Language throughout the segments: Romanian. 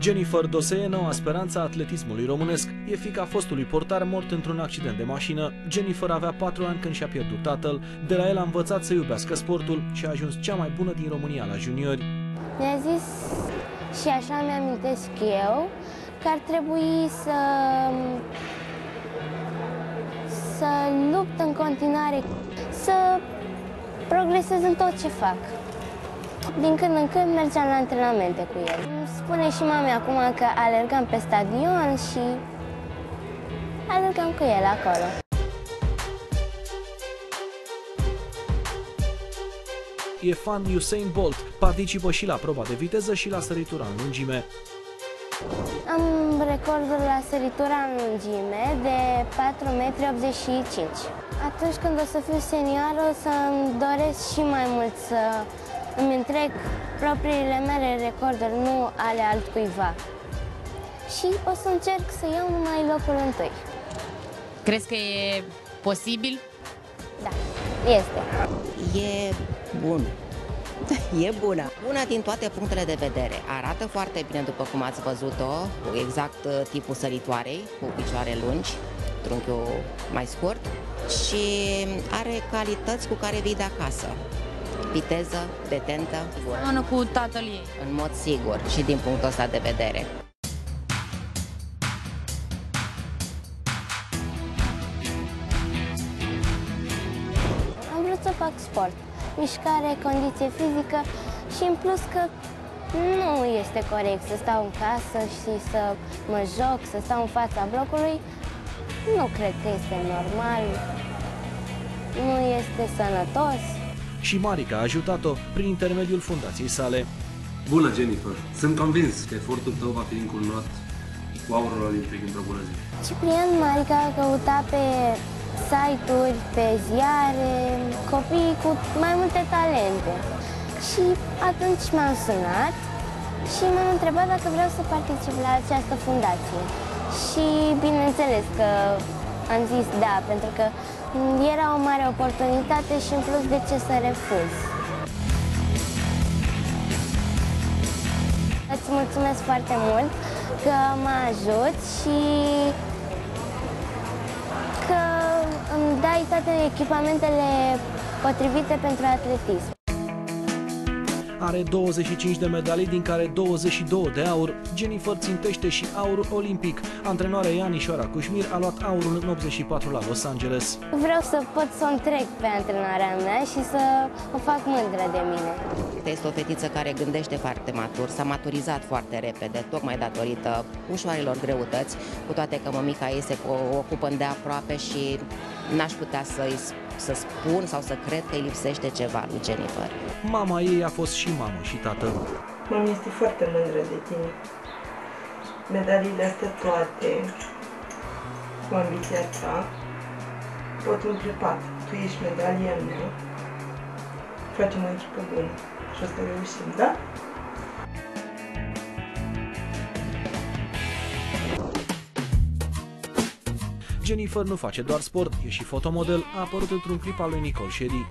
Jennifer Dosee, noua speranță a atletismului românesc, e fiica fostului portar mort într-un accident de mașină. Jennifer avea 4 ani când și-a pierdut tatăl. De la el a învățat să iubească sportul și a ajuns cea mai bună din România la juniori. Mi-a zis, și așa mi-amintesc eu, că ar trebui să lupt în continuare, să progresez în tot ce fac. Din când în când mergeam la antrenamente cu el. Îmi spune și mami acum că alergam pe stadion și alergam cu el acolo. E fan Usain Bolt, participă și la proba de viteză și la săritura în lungime. Am recordul la săritura în lungime de 4,85 m. Atunci când o să fiu senioară, o să-mi doresc și mai mult să îmi întreg propriile mele recorduri, nu ale altcuiva. Și o să încerc să iau numai locul întâi. Crezi că e posibil? Da, este. E bun. E bună. Bună din toate punctele de vedere. Arată foarte bine, după cum ați văzut-o, exact tipul săritoarei, cu picioare lungi, trunchiul mai scurt și are calități cu care vii de acasă. Viteză, detentă. Seamănă cu tatăl ei. În mod sigur și din punctul ăsta de vedere. Am vrut să fac sport, mișcare, condiție fizică și în plus că nu este corect să stau în casă și să mă joc, să stau în fața blocului. Nu cred că este normal, nu este sănătos. Și Marica a ajutat-o prin intermediul fundației sale. Bună, Jennifer! Sunt convins că efortul tău va fi încununat cu aurul olimpic într-o bună zi. Ciprian Marica a căutat pe site-uri, pe ziare, copii cu mai multe talente. Și atunci m-am sunat și m-am întrebat dacă vreau să particip la această fundație. Și bineînțeles că am zis da, pentru că era o mare oportunitate și în plus de ce să refuz. Îți mulțumesc foarte mult că mă ajut și că îmi dai toate echipamentele potrivite pentru atletism. Are 25 de medalii, din care 22 de aur. Jennifer țintește și aurul olimpic. Antrenoarea ei, Anișoara Cușmir, a luat aurul în 84 la Los Angeles. Vreau să pot să o întreg pe antrenoarea mea și să o fac mândră de mine. Este o fetiță care gândește foarte matur, s-a maturizat foarte repede, tocmai datorită ușoarelor greutăți, cu toate că mămica ei se ocupă îndeaproape și n-aș putea să spun sau să cred că îi lipsește ceva lui Jennifer. Mama ei a fost și mamă și tată. Mama este foarte mândră de tine. Medaliile astea toate, cu ambiția ta, pot umple pat. Tu ești medalia mea, facem o echipă bună și o să reușim, da? Jennifer nu face doar sport, e și fotomodel, a apărut într-un clip al lui Nicole Sherry.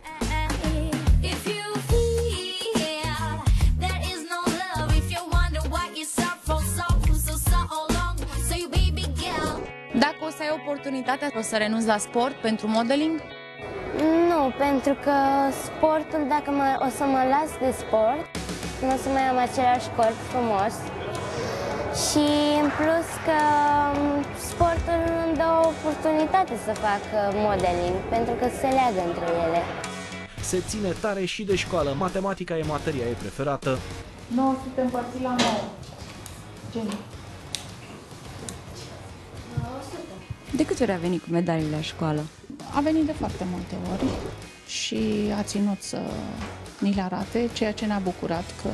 Dacă o să ai oportunitatea, o să renunți la sport pentru modeling? Nu, pentru că sportul, dacă o să mă las de sport, nu o să mai am același corp frumos. Și în plus că sportul îmi dă o oportunitate să fac modeling, pentru că se leagă între ele. Se ține tare și de școală, matematica e materia ei preferată. 900 împărțit la 9. Jenny. De câte ori a venit cu medaliile la școală? A venit de foarte multe ori și a ținut să ni le arate, ceea ce ne-a bucurat, că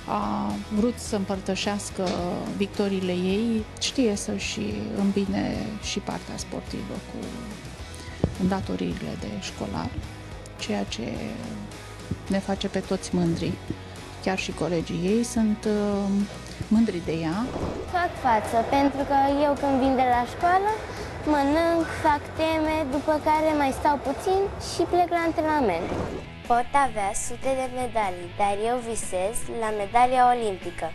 a vrut să împărtășească victoriile ei, știe să-și îmbine și partea sportivă cu îndatoririle de școlar, ceea ce ne face pe toți mândri. Chiar și colegii ei sunt mândri de ea. Fac față, pentru că eu când vin de la școală, mănânc, fac teme, după care mai stau puțin și plec la antrenament. Pot avea sute de medalii, dar eu visez la medalia olimpică.